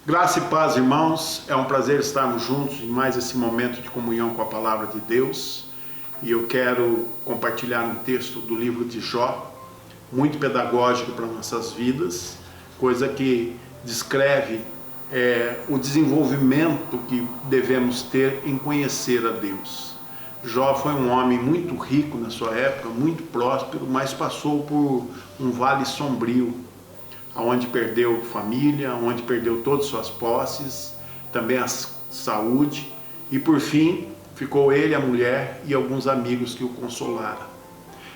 Graça e paz, irmãos. É um prazer estarmos juntos em mais esse momento de comunhão com a palavra de Deus. E eu quero compartilhar um texto do livro de Jó, muito pedagógico para nossas vidas, coisa que descreve o desenvolvimento que devemos ter em conhecer a Deus. Jó foi um homem muito rico na sua época, muito próspero, mas passou por um vale sombrio, onde perdeu família, onde perdeu todas suas posses, também a saúde, e por fim ficou ele, a mulher e alguns amigos que o consolaram.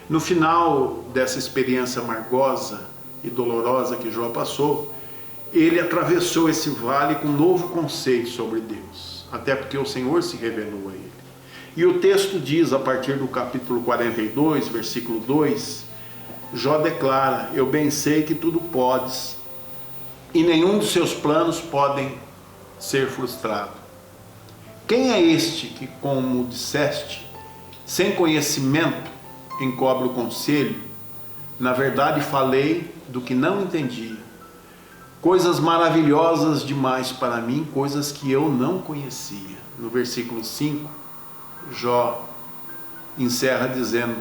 No final dessa experiência amargosa e dolorosa que Jó passou, ele atravessou esse vale com um novo conceito sobre Deus, até porque o Senhor se revelou a ele. E o texto diz, a partir do capítulo 42, versículo 2, Jó declara: eu bem sei que tudo podes, e nenhum dos seus planos podem ser frustrado. Quem é este que, como disseste, sem conhecimento encobre o conselho? Na verdade falei do que não entendia, coisas maravilhosas demais para mim, coisas que eu não conhecia. No versículo 5, Jó encerra dizendo: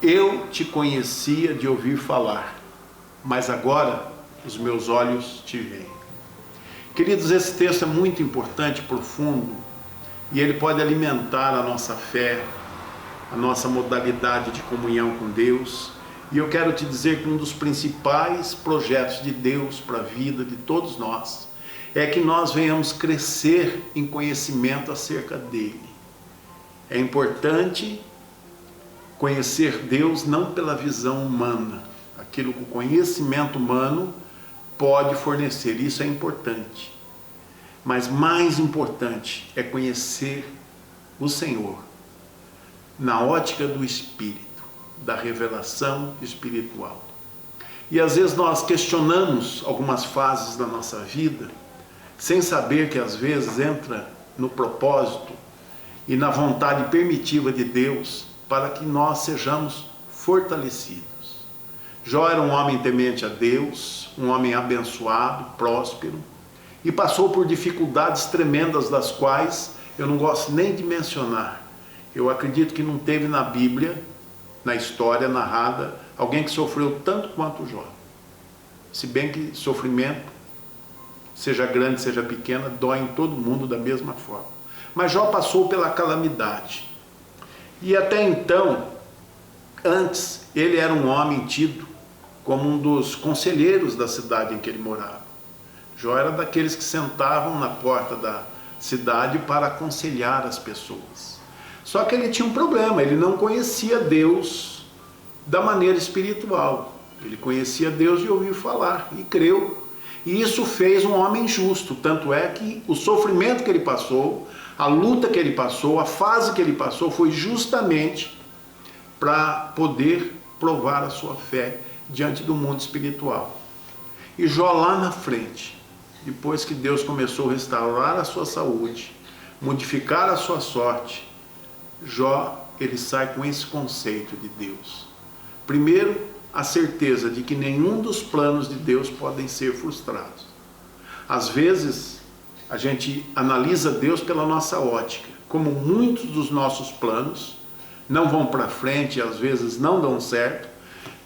eu te conhecia de ouvir falar, mas agora os meus olhos te veem. Queridos, esse texto é muito importante, profundo, e ele pode alimentar a nossa fé, a nossa modalidade de comunhão com Deus. E eu quero te dizer que um dos principais projetos de Deus para a vida de todos nós é que nós venhamos crescer em conhecimento acerca dele. É importante conhecer Deus não pela visão humana, aquilo que o conhecimento humano pode fornecer, isso é importante. Mas mais importante é conhecer o Senhor na ótica do Espírito, da revelação espiritual. E às vezes nós questionamos algumas fases da nossa vida, sem saber que às vezes entra no propósito e na vontade permitiva de Deus para que nós sejamos fortalecidos. Jó era um homem temente a Deus, um homem abençoado, próspero, e passou por dificuldades tremendas, das quais eu não gosto nem de mencionar. Eu acredito que não teve na Bíblia, na história narrada, alguém que sofreu tanto quanto Jó. Se bem que sofrimento, seja grande, seja pequena, dói em todo mundo da mesma forma. Mas Jó passou pela calamidade. E até então, antes, ele era um homem tido como um dos conselheiros da cidade em que ele morava. Jó era daqueles que sentavam na porta da cidade para aconselhar as pessoas. Só que ele tinha um problema, ele não conhecia Deus da maneira espiritual. Ele conhecia Deus de ouvir falar e creu. E isso fez um homem justo, tanto é que o sofrimento que ele passou, a luta que ele passou, a fase que ele passou, foi justamente para poder provar a sua fé diante do mundo espiritual. E Jó lá na frente, depois que Deus começou a restaurar a sua saúde, modificar a sua sorte, Jó, ele sai com esse conceito de Deus. Primeiro, a certeza de que nenhum dos planos de Deus podem ser frustrados. Às vezes, a gente analisa Deus pela nossa ótica, como muitos dos nossos planos não vão para frente, às vezes não dão certo,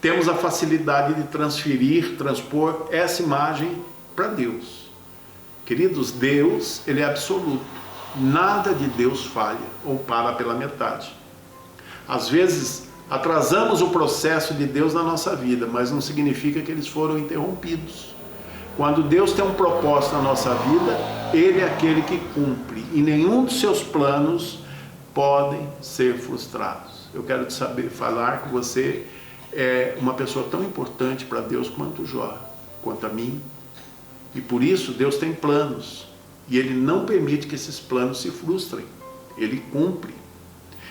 temos a facilidade de transpor essa imagem para Deus. Queridos, Deus, ele é absoluto, nada de Deus falha ou para pela metade. Às vezes, atrasamos o processo de Deus na nossa vida, mas não significa que eles foram interrompidos. Quando Deus tem um propósito na nossa vida, ele é aquele que cumpre, e nenhum dos seus planos podem ser frustrados. Eu quero te falar que você é uma pessoa tão importante para Deus quanto Jó, quanto a mim, e por isso Deus tem planos, e ele não permite que esses planos se frustrem, ele cumpre.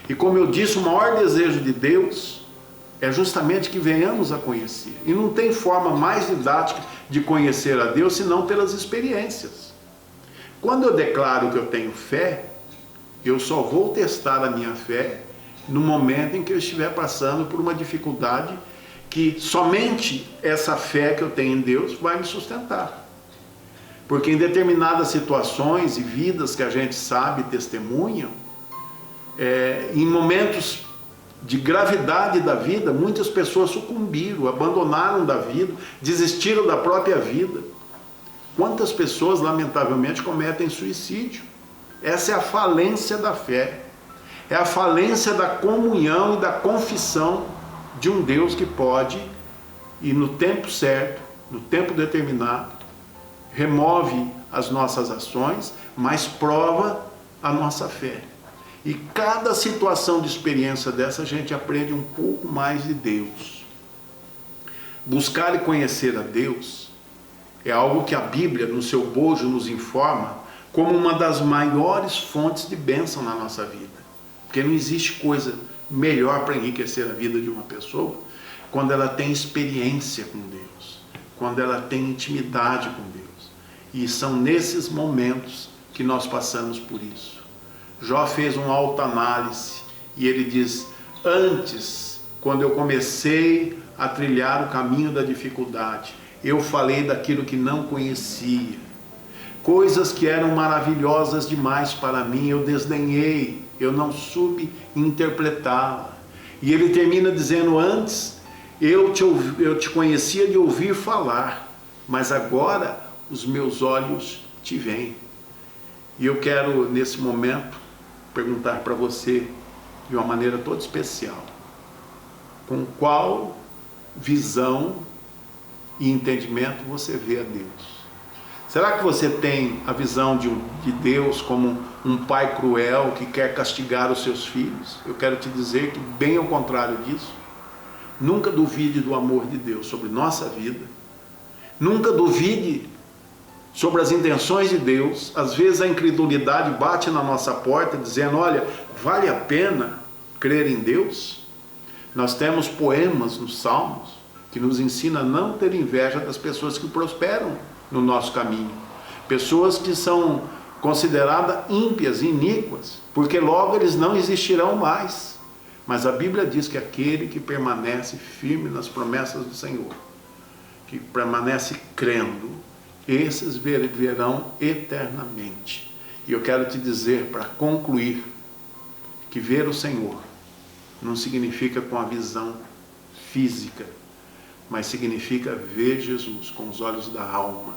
E como eu disse, o maior desejo de Deus é justamente que venhamos a conhecer. E não tem forma mais didática de conhecer a Deus senão pelas experiências. Quando eu declaro que eu tenho fé, eu só vou testar a minha fé no momento em que eu estiver passando por uma dificuldade que somente essa fé que eu tenho em Deus vai me sustentar. Porque em determinadas situações e vidas que a gente sabe testemunham, em momentos de gravidade da vida, muitas pessoas sucumbiram, abandonaram da vida, desistiram da própria vida. Quantas pessoas, lamentavelmente, cometem suicídio? Essa é a falência da fé. É a falência da comunhão e da confissão de um Deus que pode, e no tempo certo, no tempo determinado, remove as nossas ações, mas prova a nossa fé. E cada situação de experiência dessa, a gente aprende um pouco mais de Deus. Buscar e conhecer a Deus é algo que a Bíblia, no seu bojo, nos informa como uma das maiores fontes de bênção na nossa vida. Porque não existe coisa melhor para enriquecer a vida de uma pessoa quando ela tem experiência com Deus, quando ela tem intimidade com Deus. E são nesses momentos que nós passamos por isso. Jó fez uma autoanálise e ele diz: antes, quando eu comecei a trilhar o caminho da dificuldade, eu falei daquilo que não conhecia. Coisas que eram maravilhosas demais para mim, eu desdenhei, eu não soube interpretá-la. E ele termina dizendo: antes eu te conhecia de ouvir falar, mas agora os meus olhos te veem. E eu quero, nesse momento, perguntar para você, de uma maneira toda especial, com qual visão e entendimento você vê a Deus? Será que você tem a visão de Deus como um pai cruel que quer castigar os seus filhos? Eu quero te dizer que, bem ao contrário disso, nunca duvide do amor de Deus sobre nossa vida. Nunca duvide sobre as intenções de Deus. Às vezes a incredulidade bate na nossa porta dizendo: olha, vale a pena crer em Deus? Nós temos poemas nos Salmos que nos ensinam a não ter inveja das pessoas que prosperam no nosso caminho, pessoas que são consideradas ímpias, iníquas, porque logo eles não existirão mais. Mas a Bíblia diz que aquele que permanece firme nas promessas do Senhor, que permanece crendo, esses viverão eternamente. E eu quero te dizer, para concluir, que ver o Senhor não significa com a visão física, mas significa ver Jesus com os olhos da alma,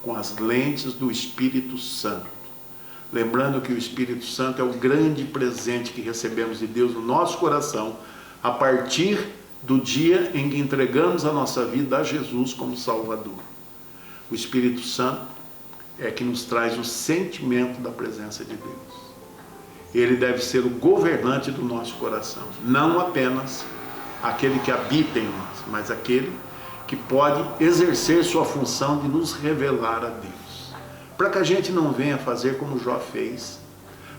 com as lentes do Espírito Santo. Lembrando que o Espírito Santo é o grande presente que recebemos de Deus no nosso coração, a partir do dia em que entregamos a nossa vida a Jesus como Salvador. O Espírito Santo é que nos traz o sentimento da presença de Deus. Ele deve ser o governante do nosso coração, não apenas aquele que habita em nós, mas aquele que pode exercer sua função de nos revelar a Deus. Para que a gente não venha fazer como Jó fez,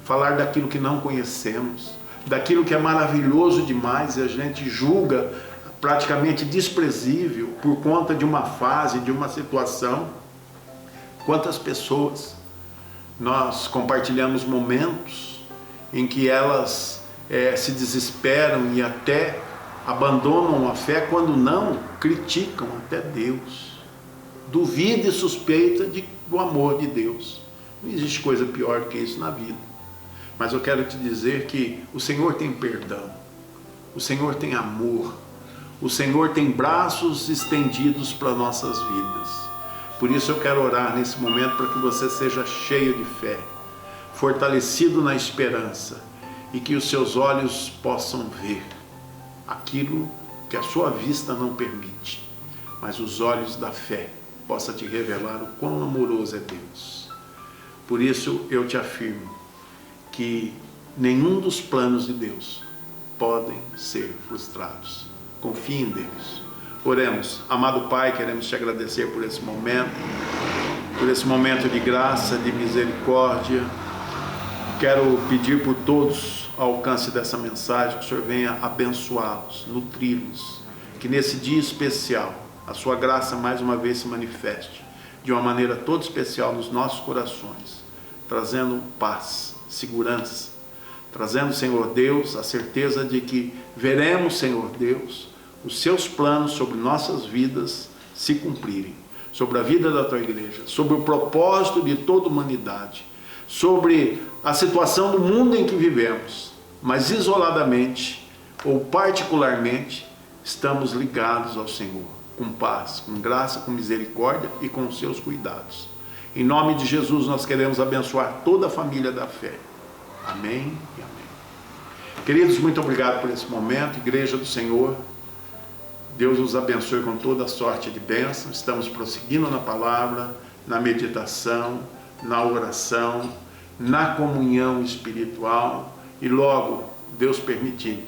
falar daquilo que não conhecemos, daquilo que é maravilhoso demais e a gente julga praticamente desprezível por conta de uma fase, de uma situação. Quantas pessoas nós compartilhamos momentos em que elas se desesperam e até abandonam a fé, quando não, criticam até Deus. Duvida e suspeita do amor de Deus. Não existe coisa pior do que isso na vida. Mas eu quero te dizer que o Senhor tem perdão, o Senhor tem amor, o Senhor tem braços estendidos para nossas vidas. Por isso eu quero orar nesse momento para que você seja cheio de fé, fortalecido na esperança, e que os seus olhos possam ver aquilo que a sua vista não permite, mas os olhos da fé possam te revelar o quão amoroso é Deus. Por isso eu te afirmo que nenhum dos planos de Deus podem ser frustrados. Confie em Deus. Oremos. Amado Pai, queremos te agradecer por esse momento de graça, de misericórdia. Quero pedir por todos ao alcance dessa mensagem que o Senhor venha abençoá-los, nutri-los, que nesse dia especial a sua graça mais uma vez se manifeste de uma maneira toda especial nos nossos corações, trazendo paz, segurança, trazendo, Senhor Deus, a certeza de que veremos, Senhor Deus, os seus planos sobre nossas vidas se cumprirem. sobre a vida da tua igreja, sobre o propósito de toda a humanidade, sobre a situação do mundo em que vivemos, mas isoladamente ou particularmente estamos ligados ao Senhor, com paz, com graça, com misericórdia e com os seus cuidados. Em nome de Jesus nós queremos abençoar toda a família da fé. Amém e amém. Queridos, muito obrigado por esse momento, Igreja do Senhor. Deus nos abençoe com toda a sorte de bênção. Estamos prosseguindo na palavra, na meditação, na oração, na comunhão espiritual e logo, Deus permitindo,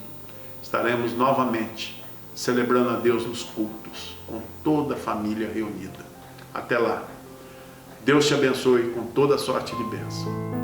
estaremos novamente celebrando a Deus nos cultos, com toda a família reunida. Até lá. Deus te abençoe com toda a sorte de bênção.